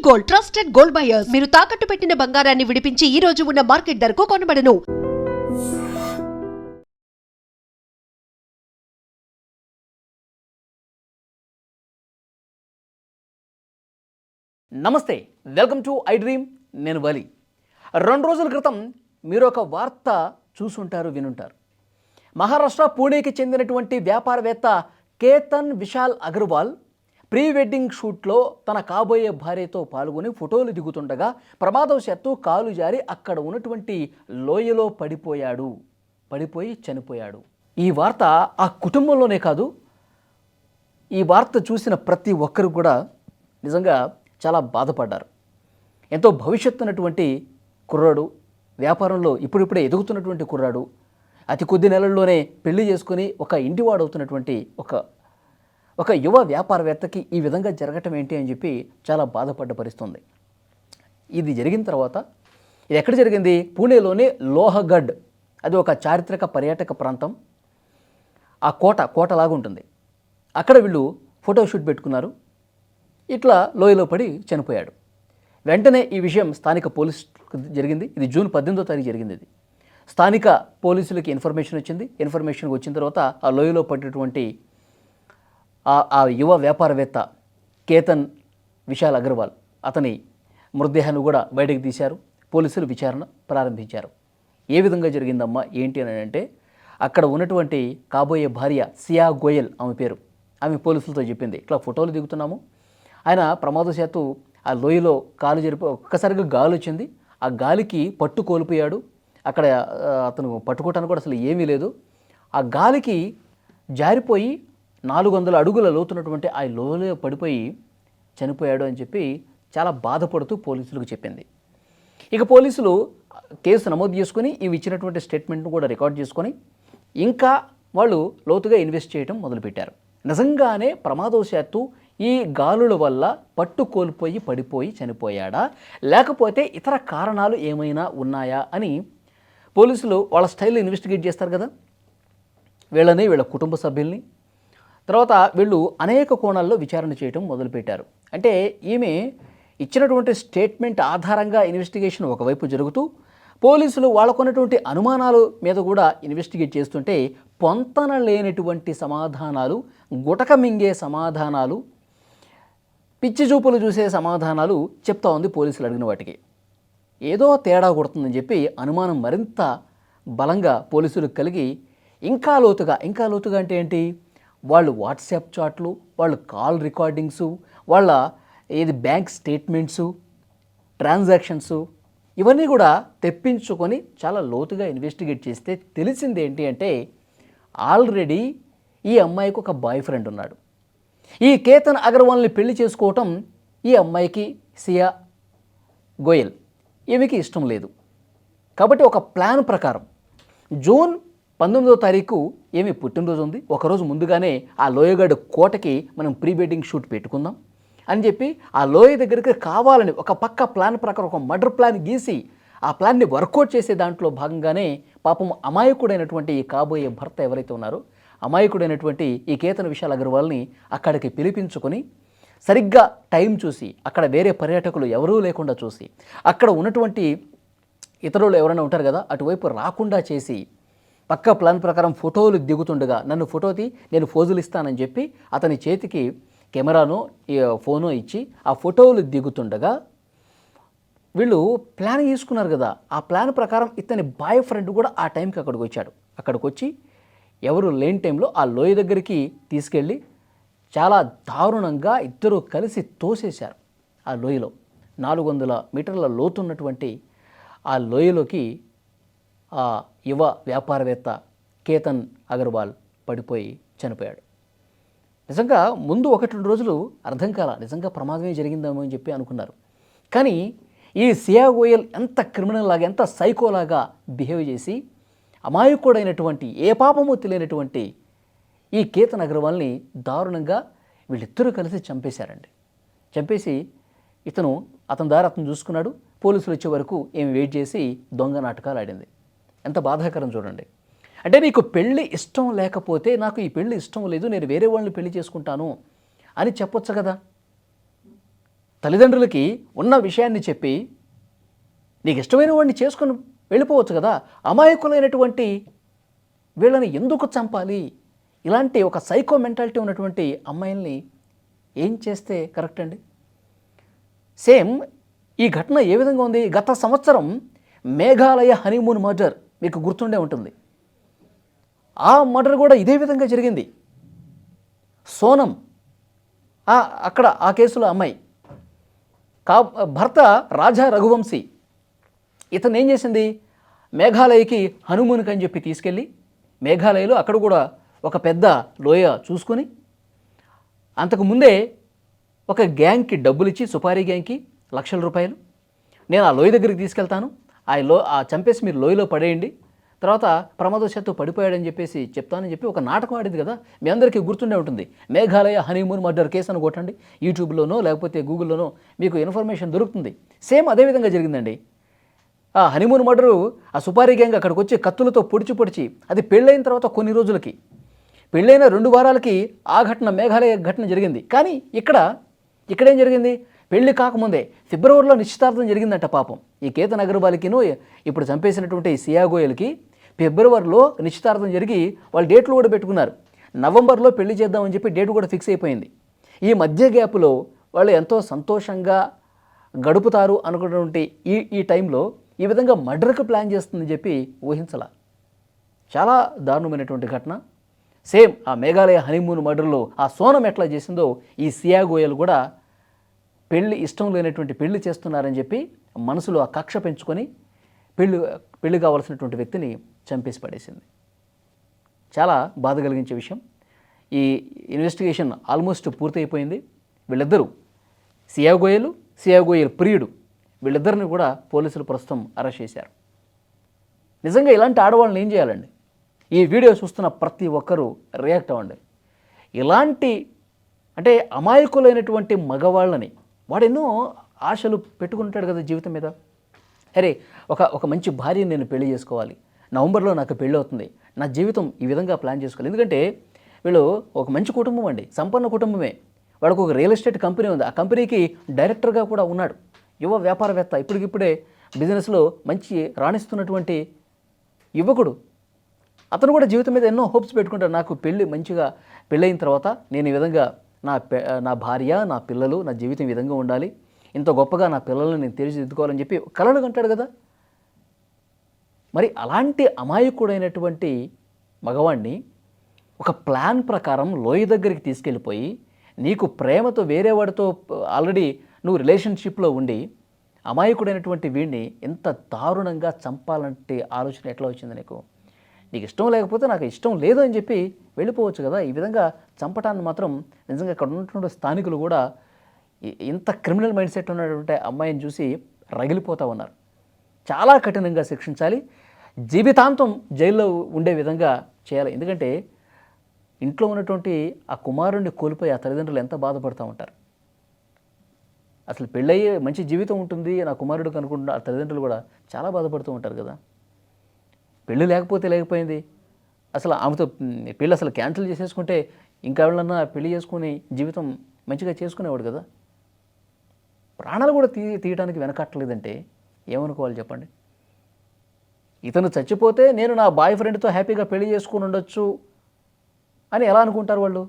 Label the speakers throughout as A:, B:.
A: Gold, trusted gold buyers. మీరు తాకట్టు పెట్టిన బంగారాన్ని విడిపించి ఈ రోజు ఉన్న మార్కెట్ ధరకు కొనబడను.
B: నమస్తే, వెల్కమ్ టు ఐ డ్రీమ్. నేను వలి. 2 రోజుల క్రితం మీరు ఒక వార్త చూసుంటారు, వినుంటారు. మహారాష్ట్ర పూణేకి చెందినటువంటి వ్యాపారవేత్త కేతన్ విశాల్ అగర్వాల్ ప్రీ వెడ్డింగ్ షూట్లో తన కాబోయే భార్యతో పాల్గొని ఫోటోలు దిగుతుండగా ప్రమాదవశాత్తు కాలు జారి అక్కడ ఉన్నటువంటి లోయలో పడిపోయి చనిపోయాడు. ఈ వార్త ఆ కుటుంబంలోనే కాదు, ఈ వార్త చూసిన ప్రతి ఒక్కరు కూడా నిజంగా చాలా బాధపడ్డారు. ఎంతో భవిష్యత్తు ఉన్నటువంటి కుర్రాడు, వ్యాపారంలో ఇప్పుడిప్పుడే ఎదుగుతున్నటువంటి కుర్రాడు, అతి కొద్ది నెలల్లోనే పెళ్లి చేసుకుని ఒక ఇంటివాడవుతున్నటువంటి ఒక యువ వ్యాపారవేత్తకి ఈ విధంగా జరగటం ఏంటి అని చెప్పి చాలా బాధపడ్డ పరిస్థితుంది. ఇది జరిగిన తర్వాత, ఇది ఎక్కడ జరిగింది? పూణేలోని లోహగఢ్. అది ఒక చారిత్రక పర్యాటక ప్రాంతం. ఆ కోటలాగా ఉంటుంది. అక్కడ వీళ్ళు ఫోటోషూట్ పెట్టుకున్నారు. ఇట్లా లోయలో పడి చనిపోయాడు. వెంటనే ఈ విషయం స్థానిక పోలీసులకు జరిగింది. ఇది జూన్ 18వ తారీఖు జరిగింది. ఇది స్థానిక పోలీసులకి ఇన్ఫర్మేషన్ వచ్చింది. ఇన్ఫర్మేషన్ వచ్చిన తర్వాత ఆ లోయలో పడినటువంటి ఆ యువ వ్యాపారవేత్త కేతన్ విశాల్ అగర్వాల్ అతని మృతదేహాన్ని కూడా బయటకు తీశారు. పోలీసులు విచారణ ప్రారంభించారు. ఏ విధంగా జరిగిందమ్మా ఏంటి అని అంటే, అక్కడ ఉన్నటువంటి కాబోయే భార్య సియా గోయల్, ఆమె పేరు, ఆమె పోలీసులతో చెప్పింది, ఇట్లా ఫోటోలు దిగుతున్నాము, ఆయన ప్రమాదవశాత్తు ఆ లోయలో కాలు జరిపి ఒక్కసారిగా గాలి వచ్చింది, ఆ గాలికి పట్టు కోల్పోయాడు. అక్కడ అతను పట్టుకోవటానికి కూడా అసలు ఏమీ లేదు. ఆ గాలికి జారిపోయి 400 అడుగుల లోతున్నటువంటి ఆ లోయలో పడిపోయి చనిపోయాడు అని చెప్పి చాలా బాధపడుతూ పోలీసులకు చెప్పింది. ఇక పోలీసులు కేసు నమోదు చేసుకొని ఇవి ఇచ్చినటువంటి స్టేట్మెంట్ను కూడా రికార్డ్ చేసుకొని ఇంకా వాళ్ళు లోతుగా ఇన్వెస్ట్ చేయడం మొదలుపెట్టారు. నిజంగానే ప్రమాదవశాత్తు ఈ గాలుల వల్ల పట్టు కోల్పోయి పడిపోయి చనిపోయాడా, లేకపోతే ఇతర కారణాలు ఏమైనా ఉన్నాయా అని పోలీసులు వాళ్ళ స్టైల్లో ఇన్వెస్టిగేట్ చేస్తారు కదా, వీళ్ళ కుటుంబ సభ్యుల్ని. తర్వాత వీళ్ళు అనేక కోణాల్లో విచారణ చేయడం మొదలుపెట్టారు. అంటే ఈమె ఇచ్చినటువంటి స్టేట్మెంట్ ఆధారంగా ఇన్వెస్టిగేషన్ ఒకవైపు జరుగుతూ, పోలీసులు వాళ్ళకున్నటువంటి అనుమానాల మీద కూడా ఇన్వెస్టిగేట్ చేస్తుంటే పొంతన లేనటువంటి సమాధానాలు, గుటక మింగే సమాధానాలు, పిచ్చి చూపులు చూసే సమాధానాలు చెప్తా ఉంది పోలీసులు అడిగిన వాటికి. ఏదో తేడా కొడుతుందని చెప్పి అనుమానం మరింత బలంగా పోలీసులకు కలిగి ఇంకా లోతుగా అంటే ఏంటి, వాళ్ళు వాట్సాప్ చాట్లు, వాళ్ళు కాల్ రికార్డింగ్సు, వాళ్ళ బ్యాంక్ స్టేట్మెంట్సు, ట్రాన్సాక్షన్సు, ఇవన్నీ కూడా తెప్పించుకొని చాలా లోతుగా ఇన్వెస్టిగేట్ చేస్తే తెలిసింది ఏంటి అంటే, ఆల్రెడీ ఈ అమ్మాయికి ఒక బాయ్ ఫ్రెండ్ ఉన్నాడు. ఈ కేతన్ అగర్వాల్ని పెళ్లి చేసుకోవటం ఈ అమ్మాయికి, సియా గోయల్, ఈమెకి ఇష్టం లేదు. కాబట్టి ఒక ప్లాన్ ప్రకారం జూన్ 19వ తారీఖు ఏమి పుట్టినరోజు ఉంది, ఒకరోజు ముందుగానే ఆ లోయగఢ్ కోటకి మనం ప్రీ వెడ్డింగ్ షూట్ పెట్టుకుందాం అని చెప్పి ఆ లోయ దగ్గరికి కావాలని ఒక పక్క ప్లాన్ ప్రకారం ఒక మర్డర్ ప్లాన్ గీసి ఆ ప్లాన్ని వర్కౌట్ చేసే దాంట్లో భాగంగానే పాపం అమాయకుడైనటువంటి ఈ కాబోయే భర్త ఎవరైతే ఉన్నారో, అమాయకుడైనటువంటి ఈ కేతన్ విశాల్ అగర్వాల్ని అక్కడికి పిలిపించుకొని సరిగ్గా టైం చూసి, అక్కడ వేరే పర్యాటకులు ఎవరూ లేకుండా చూసి, అక్కడ ఉన్నటువంటి ఇతరులు ఎవరైనా ఉంటారు కదా, అటువైపు రాకుండా చేసి పక్క ప్లాన్ ప్రకారం ఫోటోలు దిగుతుండగా నన్ను ఫోటో తీ, నేను ఫోజులు ఇస్తానని చెప్పి అతని చేతికి కెమెరాను ఫోను ఇచ్చి ఆ ఫోటోలు దిగుతుండగా వీళ్ళు ప్లాన్ తీసుకున్నారు కదా, ఆ ప్లాన్ ప్రకారం ఇతని బాయ్ ఫ్రెండ్ కూడా ఆ టైంకి అక్కడికి వచ్చాడు. అక్కడికి వచ్చి ఎవరు లేని టైంలో ఆ లోయ దగ్గరికి తీసుకెళ్ళి చాలా దారుణంగా ఇద్దరు కలిసి తోసేశారు. ఆ లోయలో 400 మీటర్ల లోతున్నటువంటి ఆ లోయలోకి ఆ యువ వ్యాపారవేత్త కేతన్ అగర్వాల్ పడిపోయి చనిపోయాడు. నిజంగా ముందు 1-2 రోజులు అర్థం కాల, నిజంగా ప్రమాదమే జరిగిందేమో అని చెప్పి అనుకున్నారు. కానీ ఈ సియా గోయల్ ఎంత క్రిమినల్ లాగా, ఎంత సైకోలాగా బిహేవ్ చేసి అమాయకుడైనటువంటి, ఏ పాపము తెలియనటువంటి ఈ కేతన్ అగర్వాల్ని దారుణంగా వీళ్ళిద్దరూ కలిసి చంపేశారండి. చంపేసి అతని దారి అతను చూసుకున్నాడు. పోలీసులు వచ్చే వరకు ఏమి వెయిట్ చేసి దొంగ నాటకాలు ఆడింది. ఎంత బాధాకరం చూడండి. అంటే నీకు పెళ్ళి ఇష్టం లేకపోతే, నాకు ఈ పెళ్ళి ఇష్టం లేదు, నేను వేరే వాళ్ళని పెళ్లి చేసుకుంటాను అని చెప్పొచ్చు కదా. తల్లిదండ్రులకి ఉన్న విషయాన్ని చెప్పి నీకు ఇష్టమైన వాడిని చేసుకొని వెళ్ళిపోవచ్చు కదా. అమాయకులైనటువంటి వీళ్ళని ఎందుకు చంపాలి? ఇలాంటి ఒక సైకో మెంటాలిటీ ఉన్నటువంటి అమ్మాయిల్ని ఏం చేస్తే కరెక్ట్ అండి? సేమ్ ఈ ఘటన ఏ విధంగా ఉంది? గత సంవత్సరం మేఘాలయ హనీమూన్ మర్డర్ మీకు గుర్తుండే ఉంటుంది. ఆ మర్డర్ కూడా ఇదే విధంగా జరిగింది. సోనం అక్కడ ఆ కేసులో అమ్మాయి భర్త రాజా రఘువంశీ ఇతను ఏం చేసింది, మేఘాలయకి హనుమూన్కి అని చెప్పి తీసుకెళ్ళి మేఘాలయలో అక్కడ కూడా ఒక పెద్ద లోయ చూసుకొని అంతకుముందే ఒక గ్యాంగ్కి డబ్బులు ఇచ్చి, సుపారీ గ్యాంగ్కి లక్షల రూపాయలు, నేను ఆ లోయ దగ్గరికి తీసుకెళ్తాను, ఆ చంపేసి మీరు లోయలో పడేయండి, తర్వాత ప్రమాదవశాత్తు పడిపోయాడని చెప్పేసి చెప్తానని చెప్పి ఒక నాటకం ఆడింది కదా. మీ అందరికీ గుర్తుండే ఉంటుంది. మేఘాలయ హనీమూన్ మర్డర్ కేసు అని కొట్టండి యూట్యూబ్లోనో లేకపోతే గూగుల్లోనో, మీకు ఇన్ఫర్మేషన్ దొరుకుతుంది. సేమ్ అదే విధంగా జరిగిందండి. ఆ హనీమూన్ మర్డరు ఆ సుపారీ గ్యాంగ్ అక్కడికి వచ్చి కత్తులతో పొడిచి అది పెళ్ళైన తర్వాత కొన్ని రోజులకి, పెళ్ళైన 2 వారాలకి ఆ ఘటన మేఘాలయ ఘటన జరిగింది. కానీ ఇక్కడేం జరిగింది, పెళ్లి కాకముందే ఫిబ్రవరిలో నిశ్చితార్థం జరిగిందంట. పాపం ఈ కేతన్ అగర్వాల్కిను ఇప్పుడు చంపేసినటువంటి సియా గోయల్కి ఫిబ్రవరిలో నిశ్చితార్థం జరిగి వాళ్ళు డేట్లు కూడా పెట్టుకున్నారు. నవంబర్లో పెళ్లి చేద్దామని చెప్పి డేట్ కూడా ఫిక్స్ అయిపోయింది. ఈ మధ్య గ్యాప్లో వాళ్ళు ఎంతో సంతోషంగా గడుపుతారు అనుకున్నటువంటి ఈ టైంలో ఈ విధంగా మర్డర్కి ప్లాన్ చేస్తుందని చెప్పి ఊహించాల. చాలా దారుణమైనటువంటి ఘటన. సేమ్ ఆ మేఘాలయ హనీమూన్ మర్డర్లో ఆ సోనం ఎట్లా చేసిందో ఈ సియా గోయల్ కూడా ఇష్టం లేనటువంటి పెళ్లి చేస్తున్నారని చెప్పి మనసులో ఆ కక్ష పెంచుకొని పెళ్లి కావాల్సినటువంటి వ్యక్తిని చంపేసి పడేసింది. చాలా బాధ కలిగించే విషయం. ఈ ఇన్వెస్టిగేషన్ ఆల్మోస్ట్ పూర్తయిపోయింది. వీళ్ళిద్దరూ సియా గోయల్ ప్రియుడు, వీళ్ళిద్దరిని కూడా పోలీసులు ప్రస్తుతం అరెస్ట్ చేశారు. నిజంగా ఇలాంటి ఆడవాళ్ళని ఏం చేయాలండి? ఈ వీడియో చూస్తున్న ప్రతి ఒక్కరూ రియాక్ట్ అవ్వండి. ఇలాంటి అంటే అమాయకులైనటువంటి మగవాళ్ళని, వాడు ఎన్నో ఆశలు పెట్టుకుంటాడు కదా జీవితం మీద. అరే ఒక మంచి భార్యని నేను పెళ్లి చేసుకోవాలి, నవంబర్లో నాకు పెళ్ళి అవుతుంది, నా జీవితం ఈ విధంగా ప్లాన్ చేసుకోవాలి. ఎందుకంటే వీళ్ళు ఒక మంచి కుటుంబం అండి, సంపన్న కుటుంబమే. వాడికి ఒక రియల్ ఎస్టేట్ కంపెనీ ఉంది, ఆ కంపెనీకి డైరెక్టర్గా కూడా ఉన్నాడు. యువ వ్యాపారవేత్త, ఇప్పటికిప్పుడే బిజినెస్లో మంచి రాణిస్తున్నటువంటి యువకుడు. అతను కూడా జీవితం మీద ఎన్నో హోప్స్ పెట్టుకుంటాడు. నాకు మంచిగా పెళ్ళైన తర్వాత నేను ఈ విధంగా నా భార్య, నా పిల్లలు, నా జీవితం ఈ విధంగా ఉండాలి, ఇంత గొప్పగా నా పిల్లల్ని నేను తీర్చిదిద్దుకోవాలని చెప్పి కలలు కంటాడు కదా. మరి అలాంటి అమాయకుడైనటువంటి మగవాణ్ణి ఒక ప్లాన్ ప్రకారం లోయ దగ్గరికి తీసుకెళ్ళిపోయి, నీకు ప్రేమతో వేరే వాడితో ఆల్రెడీ నువ్వు రిలేషన్షిప్లో ఉండి అమాయకుడైనటువంటి వీడిని ఎంత దారుణంగా చంపాలంటే ఆలోచన ఎట్లా వచ్చింది నీకు ఇష్టం లేకపోతే నాకు ఇష్టం లేదు అని చెప్పి వెళ్ళిపోవచ్చు కదా. ఈ విధంగా చంపటాన్ని మాత్రం నిజంగా అక్కడ ఉన్నటువంటి స్థానికులు కూడా ఇంత క్రిమినల్ మైండ్ సెట్ ఉన్నటువంటి అమ్మాయిని చూసి రగిలిపోతూ ఉన్నారు. చాలా కఠినంగా శిక్షించాలి, జీవితాంతం జైల్లో ఉండే విధంగా చేయాలి. ఎందుకంటే ఇంట్లో ఉన్నటువంటి ఆ కుమారుడిని కోల్పోయి ఆ తల్లిదండ్రులు ఎంత బాధపడుతూ ఉంటారు. అసలు పెళ్ళయ్యే మంచి జీవితం ఉంటుంది నా కుమారుడికి అనుకుంటున్న ఆ తల్లిదండ్రులు కూడా చాలా బాధపడుతూ ఉంటారు కదా. పెళ్ళి లేకపోయింది, అసలు ఆమెతో పెళ్ళి అసలు క్యాన్సిల్ చేసేసుకుంటే ఇంకా ఎవరన్నా పెళ్లి చేసుకుని జీవితం మంచిగా చేసుకునేవాడు కదా. ప్రాణాలు కూడా తీయడానికి వెనకట్టలేదంటే ఏమనుకోవాలి చెప్పండి. ఇతను చచ్చిపోతే నేను నా బాయ్ ఫ్రెండ్తో హ్యాపీగా పెళ్లి చేసుకుని ఉండొచ్చు అని ఎలా అనుకుంటారు వాళ్ళు?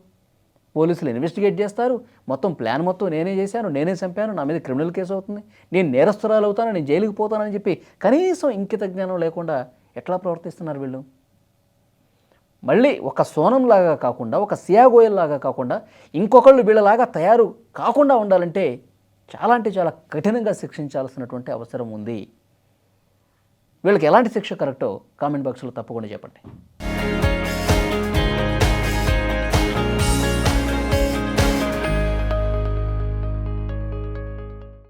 B: పోలీసులు ఇన్వెస్టిగేట్ చేస్తారు, మొత్తం ప్లాన్ మొత్తం నేనే చేశాను, నేనే చంపాను, నా మీద క్రిమినల్ కేసు అవుతుంది, నేను నేరస్తురాలు అవుతాను, నేను జైలుకి పోతానని చెప్పి కనీసం ఇంకిత జ్ఞానం లేకుండా ఎట్లా ప్రవర్తిస్తున్నారు వీళ్ళు? మళ్ళీ ఒక సోనంలాగా కాకుండా, ఒక సియా గోయల్ లాగా కాకుండా, ఇంకొకళ్ళు వీళ్ళలాగా తయారు కాకుండా ఉండాలంటే చాలా అంటే చాలా కఠినంగా శిక్షించాల్సినటువంటి అవసరం ఉంది. వీళ్ళకి ఎలాంటి శిక్ష కరెక్టో కామెంట్ బాక్స్లో తప్పకుండా చెప్పండి.